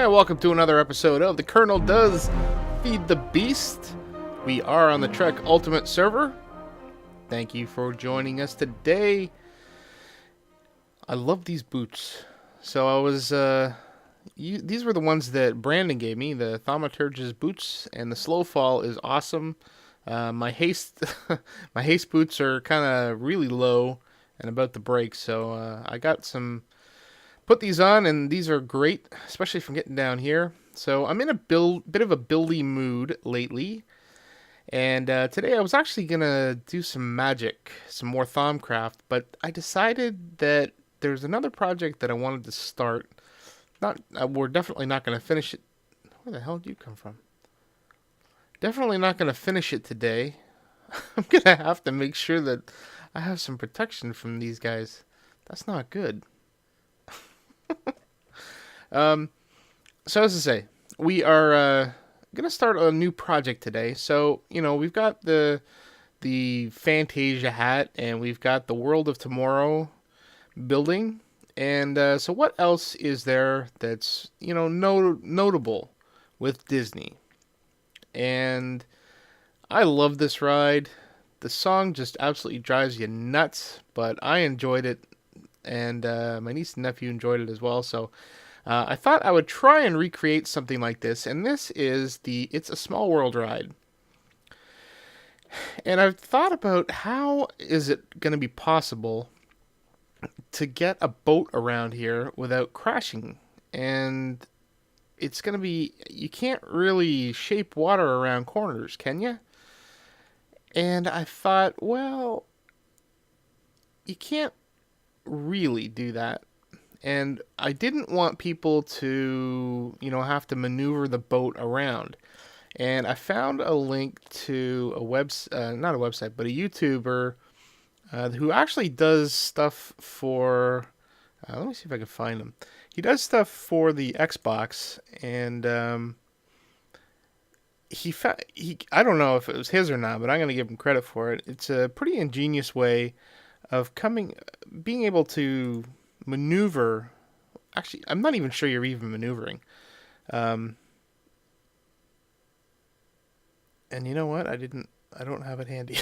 And welcome to another episode of The Kerrnel Does Feed the Beast. We are on the Trec Ultimate server. Thank you for joining us today. I love these boots. So I was, these were the ones that Brandon gave me, the Thaumaturge's boots, and the Slow Fall is awesome. My haste, my haste boots are kind of really low and about to break, so I got some. Put these on, and these are great, especially from getting down here. So I'm in a bit of a buildy mood lately, and today I was actually gonna do some magic, some more Thaumcraft, but I decided that there's another project that I wanted to start. We're definitely not gonna finish it. Where the hell did you come from? Definitely not gonna finish it today. I'm gonna have to make sure that I have some protection from these guys. That's not good. So as I say, we are gonna start a new project today. So we've got the Fantasia hat, and we've got the World of Tomorrow building, and so what else is there that's notable with Disney? And I love this ride. The song just absolutely drives you nuts, but I enjoyed it. And my niece and nephew enjoyed it as well. So I thought I would try and recreate something like this. And this is It's a Small World ride. And I've thought about how is it going to be possible to get a boat around here without crashing. And it's going to be, you can't really shape water around corners, can you? And I thought, well, you can't really do that. And I didn't want people to have to maneuver the boat around. And I found a link to not a website, but a YouTuber who actually does stuff for let me see if I can find him. He does stuff for the Xbox, and I don't know if it was his or not, but I'm going to give him credit for it. It's a pretty ingenious way of being able to maneuver. Actually, I'm not even sure you're even maneuvering. And you know what? I don't have it handy.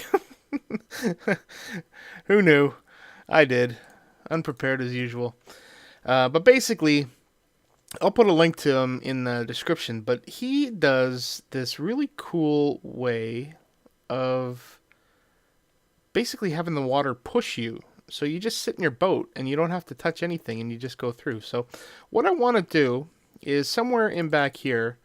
Who knew? I did. Unprepared as usual. But basically, I'll put a link to him in the description. But he does this really cool way of basically having the water push you. So you just sit in your boat and you don't have to touch anything and you just go through. So what I want to do is somewhere in back here,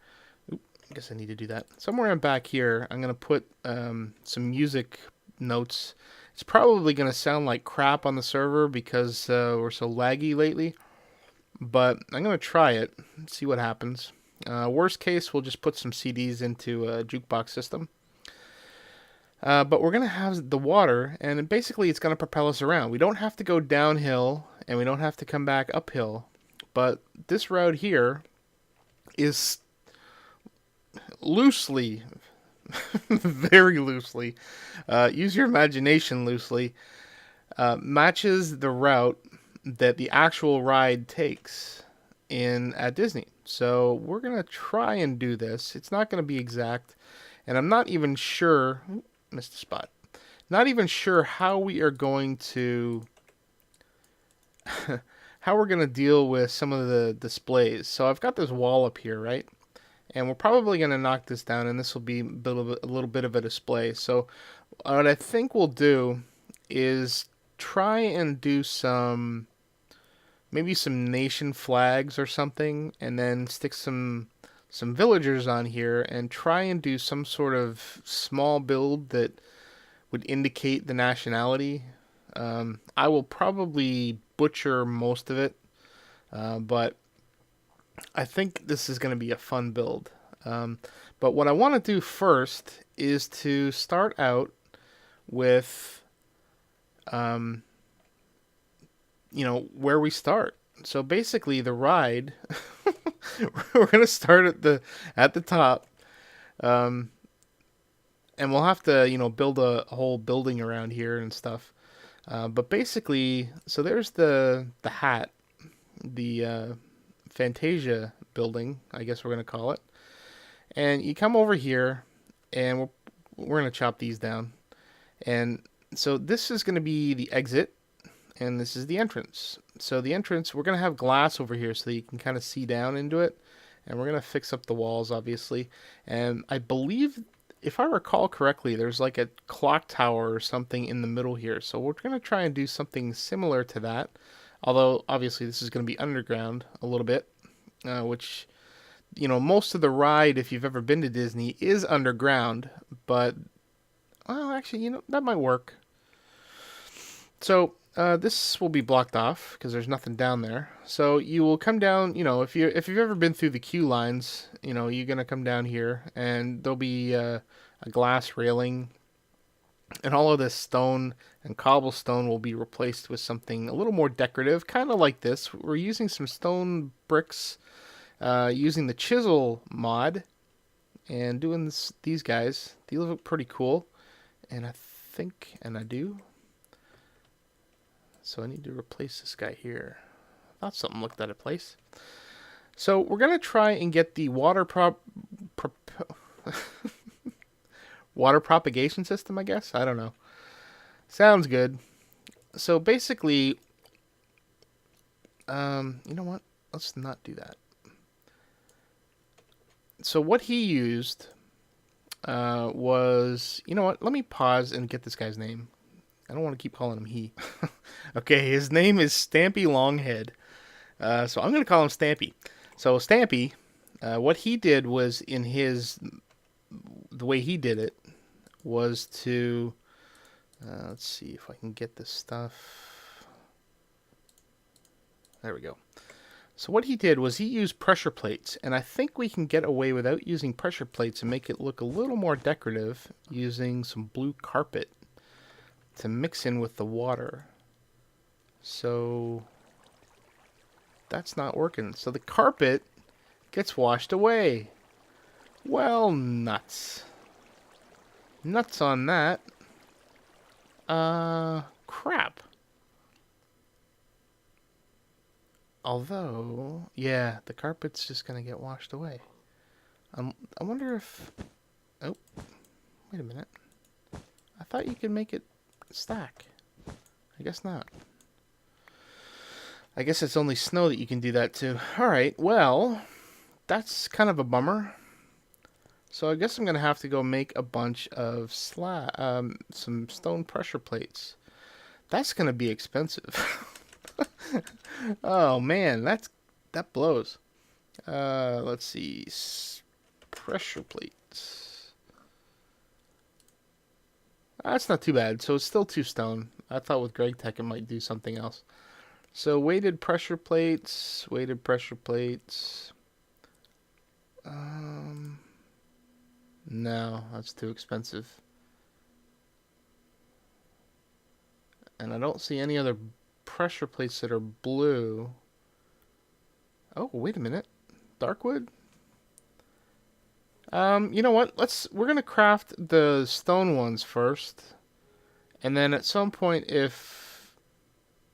I guess I need to do that. Somewhere in back here, I'm going to put some music notes. It's probably going to sound like crap on the server because we're so laggy lately. But I'm going to try it and see what happens. Worst case, we'll just put some CDs into a jukebox system. But we're going to have the water, and basically it's going to propel us around. We don't have to go downhill, and we don't have to come back uphill. But this route here is loosely, very loosely, use your imagination loosely, matches the route that the actual ride takes at Disney. So we're going to try and do this. It's not going to be exact, and I'm not even sure... Missed a spot. Not even sure how we are going to deal with some of the displays. So I've got this wall up here, right? And we're probably going to knock this down, and this will be a little bit of a display. So what I think we'll do is try and do maybe some nation flags or something, and then stick some villagers on here and try and do some sort of small build that would indicate the nationality. I will probably butcher most of it, but I think this is going to be a fun build. But what I want to do first is to start out with, where we start. So basically the ride... We're gonna start at the top, and we'll have to build a whole building around here and stuff. But basically, so there's the hat, the Fantasia building, I guess we're going to call it. And you come over here, and we're going to chop these down. And so this is going to be the exit, and this is the entrance. So the entrance, we're going to have glass over here so that you can kind of see down into it. And we're going to fix up the walls, obviously. And I believe, if I recall correctly, there's like a clock tower or something in the middle here. So we're going to try and do something similar to that. Although, obviously, this is going to be underground a little bit, which, you know, most of the ride, if you've ever been to Disney, is underground. But, well, actually, you know, that might work. So this will be blocked off because there's nothing down there. So you will come down, you know, if you've ever been through the queue lines, you know, you're going to come down here and there'll be a glass railing, and all of this stone and cobblestone will be replaced with something a little more decorative, kind of like this. We're using some stone bricks, using the chisel mod, and doing these guys. These look pretty cool, and I think, and I do. So I need to replace this guy here. I thought something looked out of place. So we're going to try and get the water water propagation system, I guess? I don't know. Sounds good. So basically, you know what? Let's not do that. So what he used was, you know what? Let me pause and get this guy's name. I don't want to keep calling him he. Okay, his name is Stampy Longhead. So I'm going to call him Stampy. So Stampy, what he did was the way he did it was to, let's see if I can get this stuff. There we go. So what he did was he used pressure plates, and I think we can get away without using pressure plates and make it look a little more decorative using some blue carpet to mix in with the water. So that's not working. So the carpet gets washed away. Well, nuts. Nuts on that. Crap. Although, yeah, the carpet's just gonna get washed away. I wonder if... Oh, wait a minute. I thought you could make it stack. I guess not. I guess it's only snow that you can do that to. Alright, well, that's kind of a bummer. So I guess I'm going to have to go make a bunch of some stone pressure plates. That's going to be expensive. Oh man, that blows. Let's see. Pressure plates. That's not too bad. So it's still 2 stone. I thought with Greg Tech it might do something else. So weighted pressure plates. Weighted pressure plates. No, that's too expensive. And I don't see any other pressure plates that are blue. Oh, wait a minute. Darkwood? You know what? We're gonna craft the stone ones first, and then at some point, if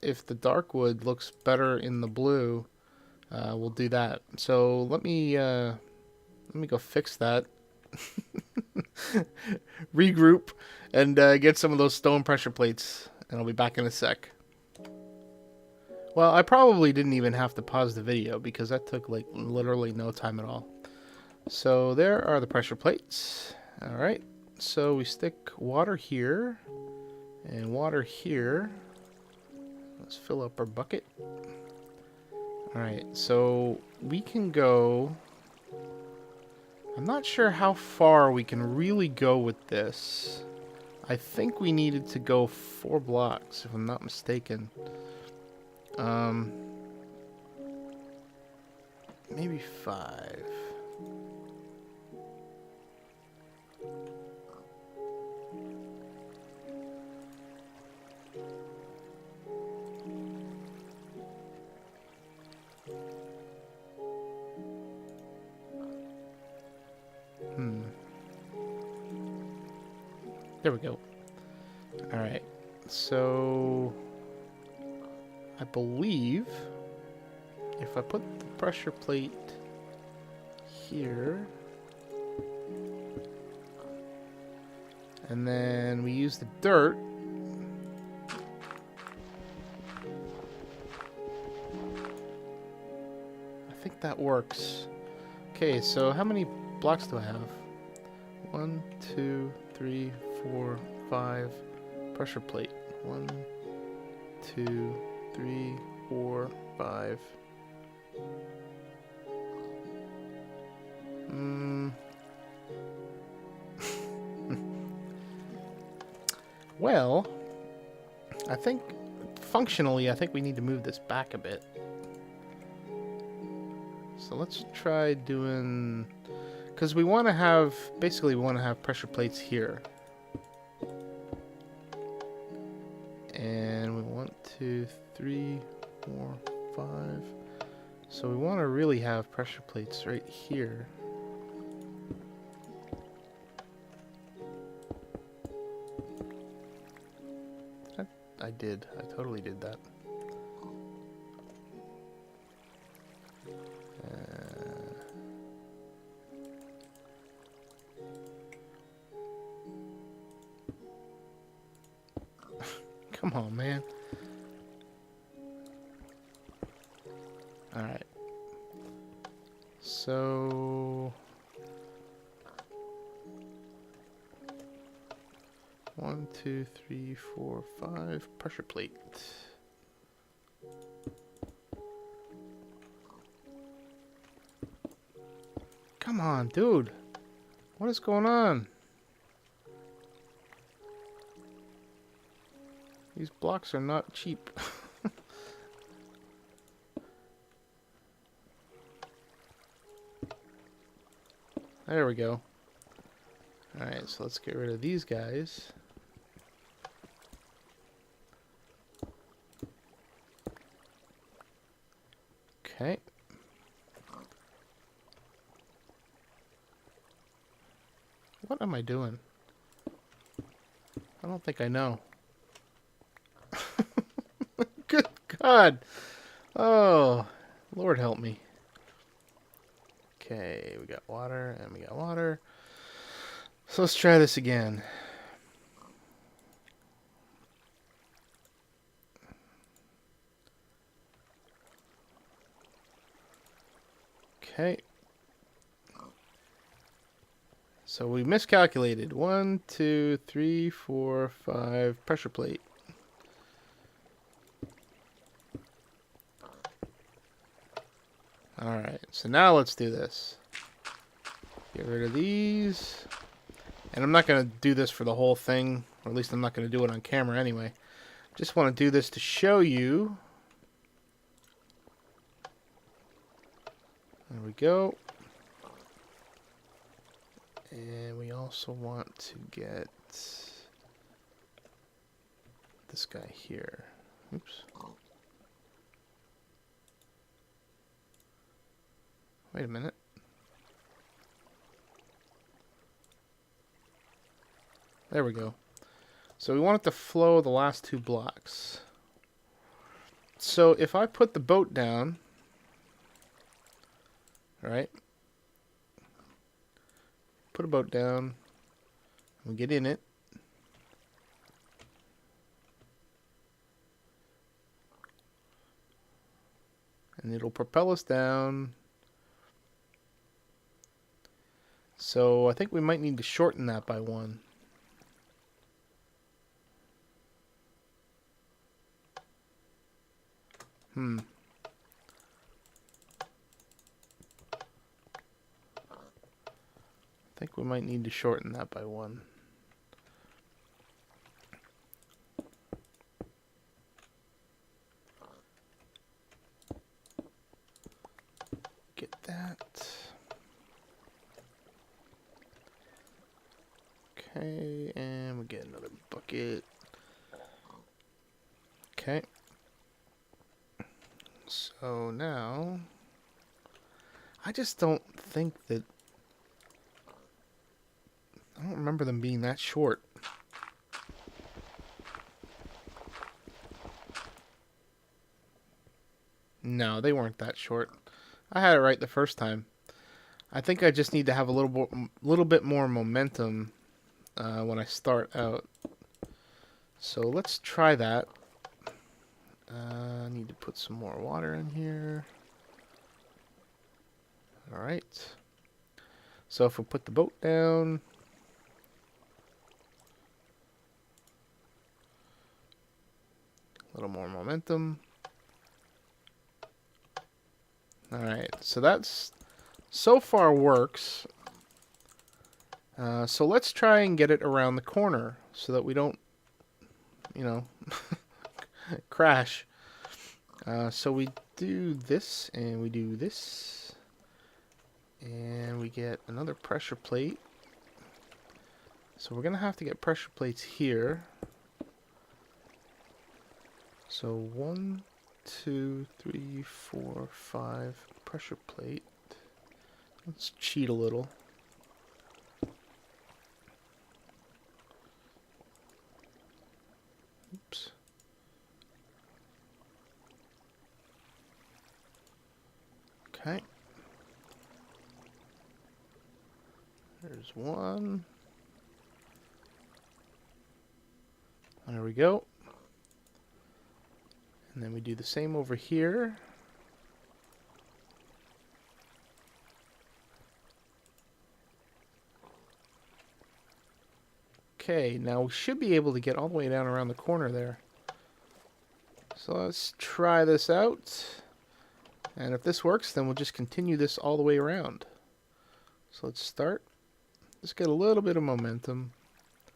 the darkwood looks better in the blue, we'll do that. So let me go fix that, regroup, and get some of those stone pressure plates, and I'll be back in a sec. Well, I probably didn't even have to pause the video because that took like literally no time at all. So there are the pressure plates. Alright, so we stick water here and water here. Let's fill up our bucket. Alright, so we can go... I'm not sure how far we can really go with this. I think we needed to go 4 blocks, if I'm not mistaken. Maybe 5. There we go. Alright, so I believe if I put the pressure plate here. And then we use the dirt. I think that works. Okay, so how many blocks do I have? 1, 2, 3, 4, 5. Pressure plate. 1, 2, 3, 4, 5. Well, I think functionally, I think we need to move this back a bit. So let's try doing, because we want to have, basically we want to have pressure plates here. And we want 2, 3, 4, 5. So we want to really have pressure plates right here. I did. I totally did that. Come on, man. Alright. So... 1, 2, 3, 4, 5. Pressure plate. Come on, dude. What is going on? These blocks are not cheap. There we go. Alright, so let's get rid of these guys. Okay. What am I doing? I don't think I know. Good God. Oh, Lord help me. Okay, we got water and we got water. So let's try this again. Okay. So we miscalculated. 1, 2, 3, 4, 5 pressure plate. Alright, so now let's do this. Get rid of these. And I'm not going to do this for the whole thing, or at least I'm not going to do it on camera anyway. Just want to do this to show you. There we go. And we also want to get this guy here. Oops. Wait a minute. There we go. So we want it to flow the last 2 blocks. So if I put the boat down, right? Put a boat down. We get in it. And it'll propel us down. So I think we might need to shorten that by 1. I think we might need to shorten that by 1. Get that. Okay, and we get another bucket. Okay. So now, I just don't think that, I don't remember them being that short. No, they weren't that short. I had it right the first time. I think I just need to have a little bit more momentum when I start out. So let's try that. I need to put some more water in here. Alright. So if we put the boat down. A little more momentum. Alright, so that's so far works. So let's try and get it around the corner so that we don't, you know, crash. So we do this and we do this. And we get another pressure plate. So we're going to have to get pressure plates here. So 1, 2, 3, 4, 5 pressure plate. Let's cheat a little. Oops. Okay. There's one. There we go. And then we do the same over here. Okay, now we should be able to get all the way down around the corner there. So let's try this out. And if this works, then we'll just continue this all the way around. So let's start. Just get a little bit of momentum.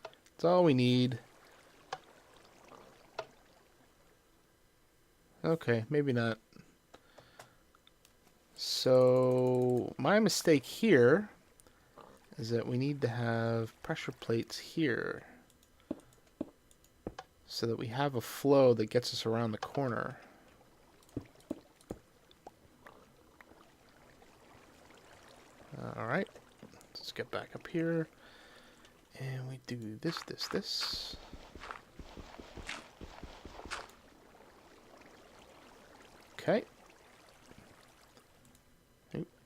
That's all we need. Okay, maybe not. So my mistake here is that we need to have pressure plates here so that we have a flow that gets us around the corner. Alright, let's get back up here and we do this. Okay.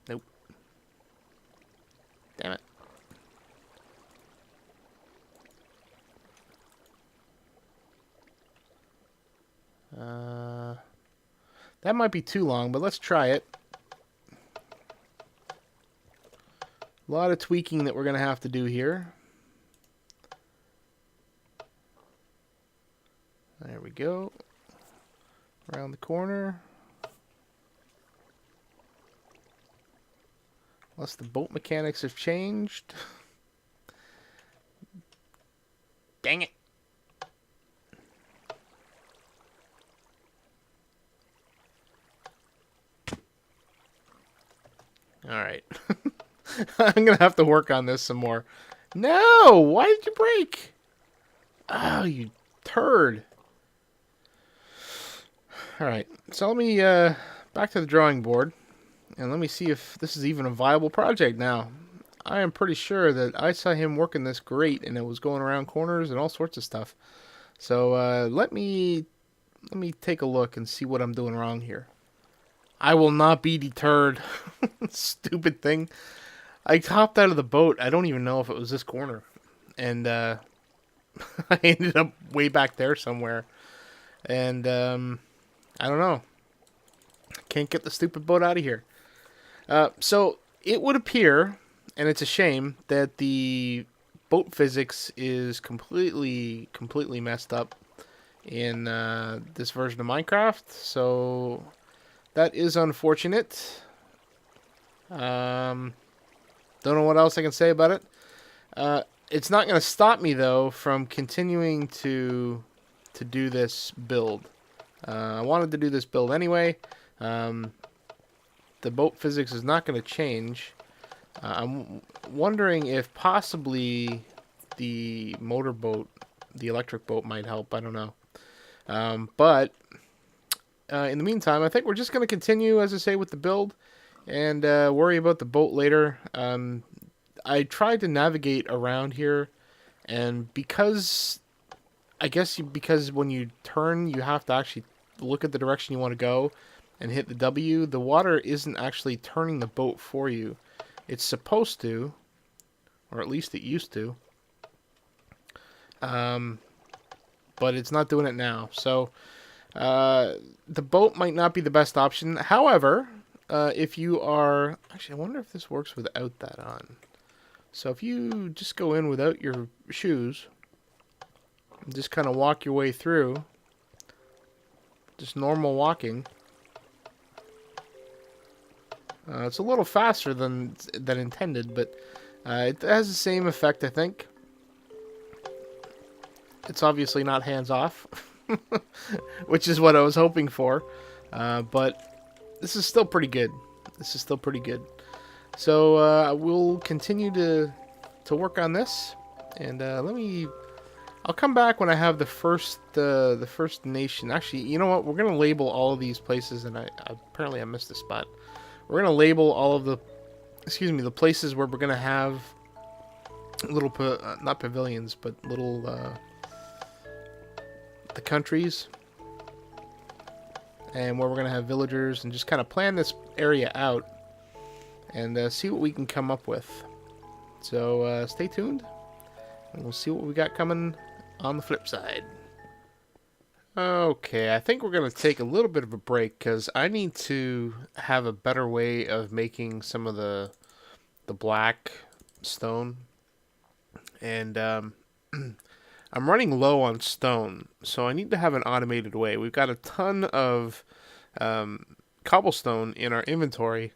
Nope. Damn it. That might be too long, but let's try it. A lot of tweaking that we're going to have to do here. There we go. Around the corner. Unless the boat mechanics have changed. Dang it. Alright. I'm going to have to work on this some more. No! Why did you break? Oh, you turd. Alright. So let me, back to the drawing board. And let me see if this is even a viable project now. I am pretty sure that I saw him working this great, and it was going around corners and all sorts of stuff. So let me take a look and see what I'm doing wrong here. I will not be deterred. Stupid thing. I hopped out of the boat. I don't even know if it was this corner. And I ended up way back there somewhere. And I don't know. Can't get the stupid boat out of here. So it would appear, and it's a shame, that the boat physics is completely messed up in this version of Minecraft. So that is unfortunate. Don't know what else I can say about it. It's not going to stop me, though, from continuing to do this build. I wanted to do this build anyway. The boat physics is not going to change. I'm wondering if possibly the motorboat, the electric boat, might help. I don't know. But in the meantime, I think we're just going to continue, as I say, with the build and worry about the boat later. I tried to navigate around here, and because when you turn, you have to actually look at the direction you want to go and hit the W. The water isn't actually turning the boat for you. It's supposed to, or at least it used to. But it's not doing it now. So the boat might not be the best option. However, if you are... Actually, I wonder if this works without that on. So if you just go in without your shoes, and just kind of walk your way through, just normal walking, it's a little faster than intended, but it has the same effect, I think. It's obviously not hands-off, which is what I was hoping for, but this is still pretty good. This is still pretty good. So we'll continue to work on this, and I'll come back when I have the first nation. Actually, you know what? We're gonna label all of these places, and apparently I missed a spot. We're gonna label all of the, the places where we're gonna have little not pavilions, but little the countries, and where we're gonna have villagers, and just kind of plan this area out and see what we can come up with. So stay tuned, and we'll see what we got coming on the flip side. Okay, I think we're going to take a little bit of a break because I need to have a better way of making some of the black stone. And I'm running low on stone, so I need to have an automated way. We've got a ton of cobblestone in our inventory,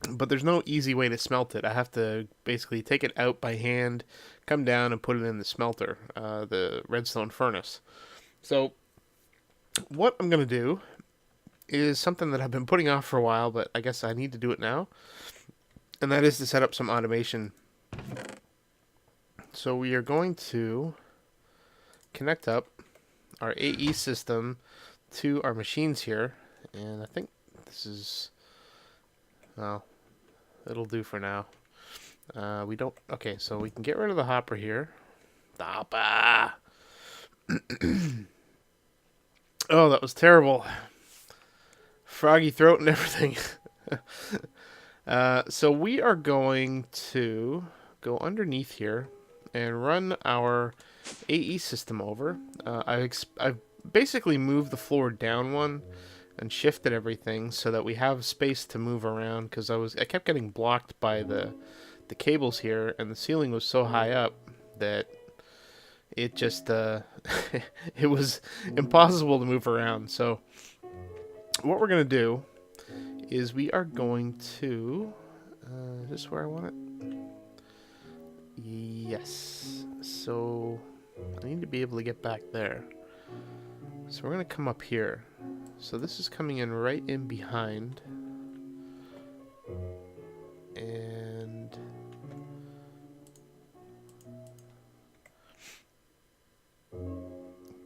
but there's no easy way to smelt it. I have to basically take it out by hand, come down and put it in the smelter, the redstone furnace. So what I'm going to do is something that I've been putting off for a while, but I guess I need to do it now. And that is to set up some automation. So we are going to connect up our AE system to our machines here. And I think this is... well, it'll do for now. We don't... okay, so we can get rid of the hopper here. The hopper! Oh, that was terrible. Froggy throat and everything. So we are going to go underneath here and run our AE system over. I've basically moved the floor down one and shifted everything so that we have space to move around, because I kept getting blocked by the cables here, and the ceiling was so high up that it just it was impossible to move around. So what we're gonna do is we are going to is this where I want it? Yes. So I need to be able to get back there. So we're gonna come up here. So this is coming in right in behind, and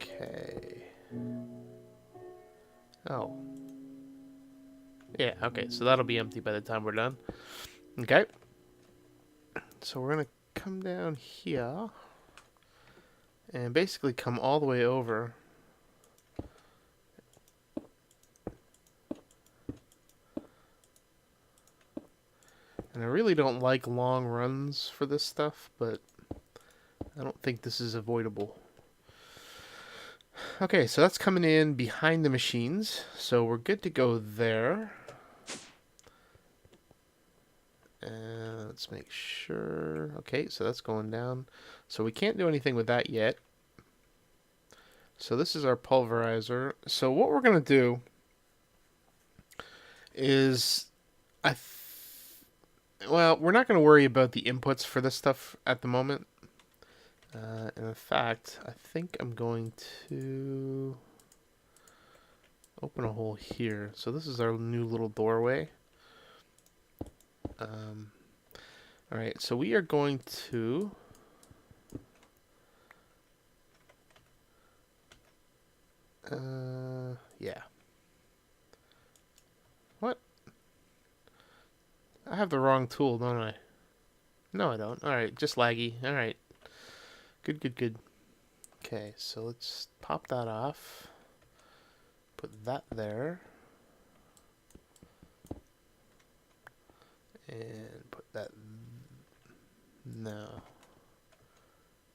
okay. Oh. Yeah, okay, so that'll be empty by the time we're done. Okay. So we're gonna come down here and basically come all the way over. And I really don't like long runs for this stuff, but I don't think this is avoidable. Okay, so that's coming in behind the machines, so we're good to go there. Let's make sure. Okay, so that's going down. So we can't do anything with that yet. So this is our pulverizer. So what we're going to do is, well, we're not going to worry about the inputs for this stuff at the moment. And in fact, I think I'm going to open a hole here. So this is our new little doorway. Alright, so we are going to yeah. What? I have the wrong tool, don't I? No, I don't. Alright, just laggy. Alright. Good, good, good. Okay, so let's pop that off. Put that there. And put that... No.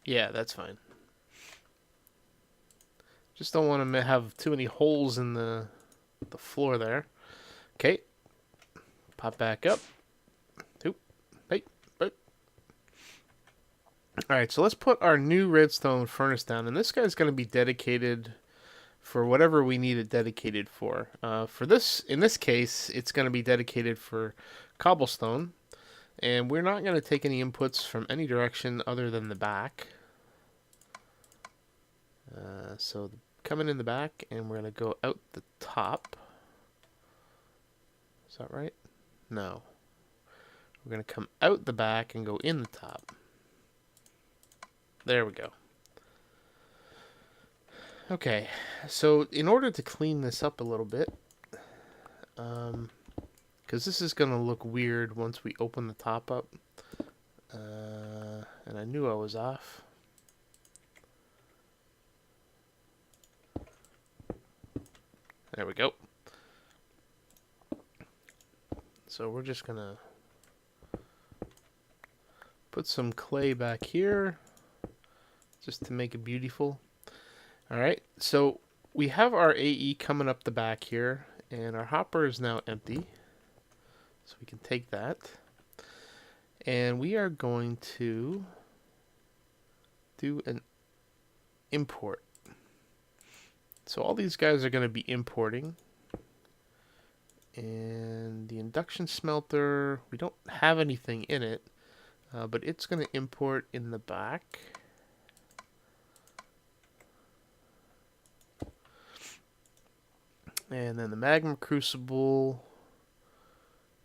Yeah, that's fine. Just don't want to have too many holes in the floor there. Okay. Pop back up. Oop. Hey. Hey. Alright, so let's put our new redstone furnace down. And this guy's going to be dedicated for whatever we need it dedicated for. In this case, it's going to be dedicated for cobblestone. And we're not going to take any inputs from any direction other than the back. So coming in the back, and we're going to go out the top. Is that right? No. We're going to come out the back and go in the top. There we go. Okay, so in order to clean this up a little bit, because this is going to look weird once we open the top up, and I knew I was off. There we go. So we're just going to put some clay back here just to make it beautiful. Alright, so we have our AE coming up the back here, and our hopper is now empty. So we can take that. And we are going to do an import. So all these guys are going to be importing. And the induction smelter, we don't have anything in it, but it's going to import in the back. And then the magma crucible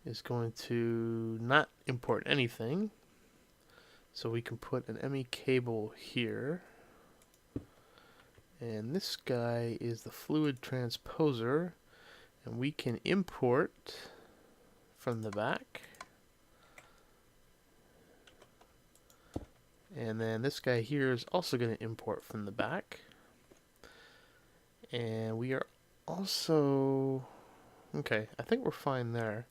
is going to not import anything. So we can put an ME cable here. And this guy is the fluid transposer. And we can import from the back. And then this guy here is also going to import from the back. And we are also... Okay, I think we're fine there.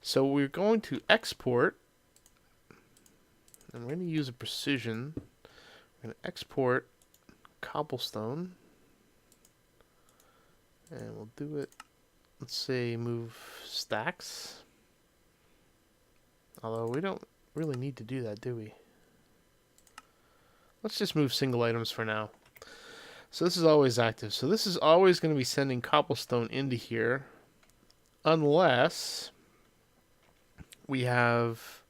So we're going to export. And we're going to use a precision. We're going to export cobblestone. And we'll do it, let's say, move stacks. Although we don't really need to do that, do we? Let's just move single items for now. So this is always active. So this is always going to be sending cobblestone into here. Unless we have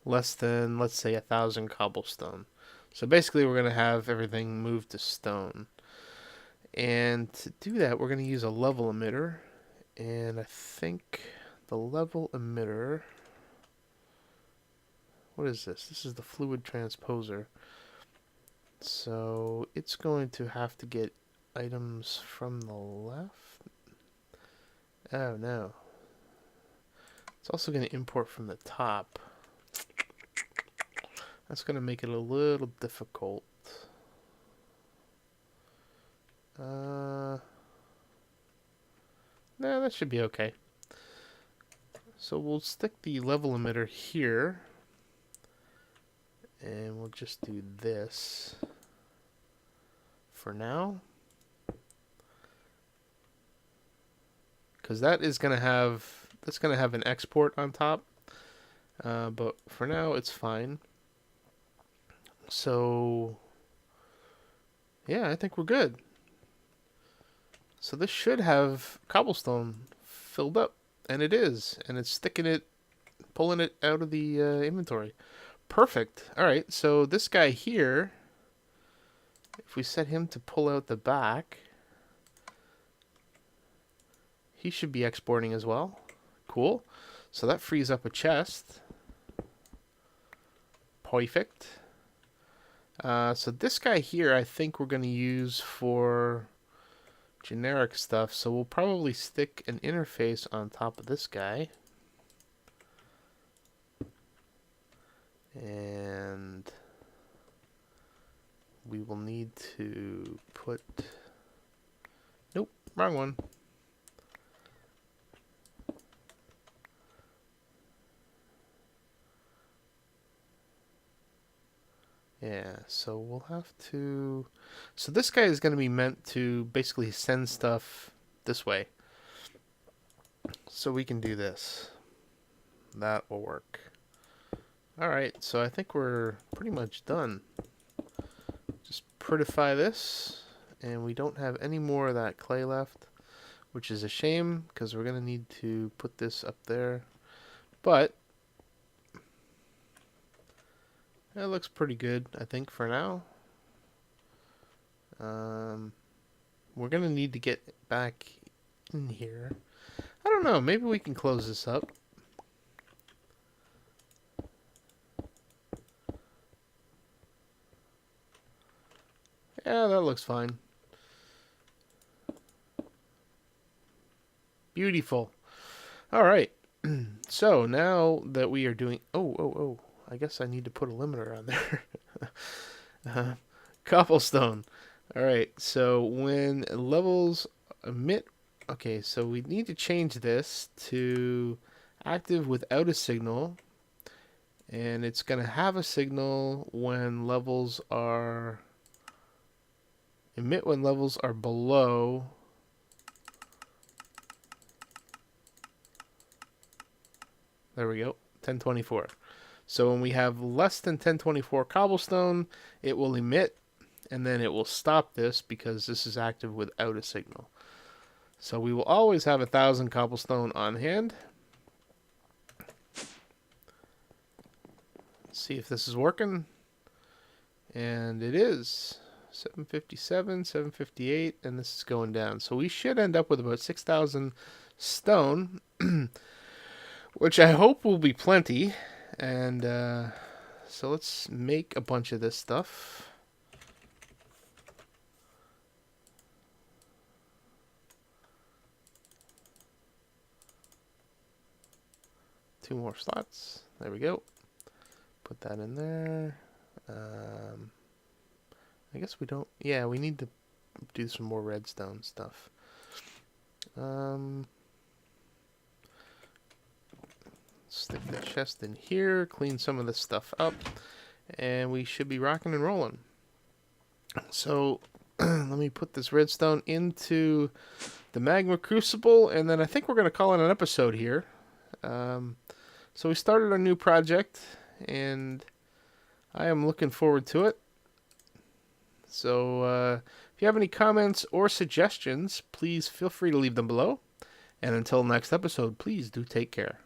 less than, let's say, 1,000 cobblestone. So basically we're going to have everything moved to stone. And to do that, we're going to use a level emitter. And I think the level emitter... What is this? This is the fluid transposer. So it's going to have to get items from the left. Oh no. It's also going to import from the top. That's going to make it a little difficult. No, that should be okay. So we'll stick the level emitter here. And we'll just do this for now. Because that is going to have, that's going to have an export on top. But for now, it's fine. So, yeah, I think we're good. So this should have cobblestone filled up. And it is. And it's sticking it, pulling it out of the inventory. Perfect. Alright, so this guy here, if we set him to pull out the back, he should be exporting as well. Cool. So that frees up a chest. Perfect. So this guy here, I think we're going to use for generic stuff. So we'll probably stick an interface on top of this guy. And we will need to put... Nope, wrong one. Yeah, so we'll have to... So this guy is going to be meant to basically send stuff this way. So we can do this. That will work. Alright, so I think we're pretty much done. Just prettify this, and we don't have any more of that clay left, which is a shame, because we're going to need to put this up there. But it looks pretty good, I think, for now. We're going to need to get back in here. I don't know, maybe we can close this up. Yeah, that looks fine. Beautiful. All right. So now that we are doing... Oh. I guess I need to put a limiter on there. Cobblestone. All right. So when levels emit... Okay, so we need to change this to active without a signal. And it's going to have a signal when levels are... Emit when levels are below... There we go, 1024. So when we have less than 1024 cobblestone, it will emit, and then it will stop this because this is active without a signal. So we will always have 1,000 cobblestone on hand. Let's see if this is working. And it is. 757, 758, and this is going down. So we should end up with about 6,000 stone. Which I hope will be plenty. And so let's make a bunch of this stuff. Two more slots. There we go. Put that in there. I guess we don't... Yeah, we need to do some more redstone stuff. Stick the chest in here, clean some of this stuff up, and we should be rocking and rolling. So let me put this redstone into the magma crucible, and then I think we're going to call it an episode here. So we started our new project, and I am looking forward to it. So if you have any comments or suggestions, please feel free to leave them below. And until next episode, please do take care.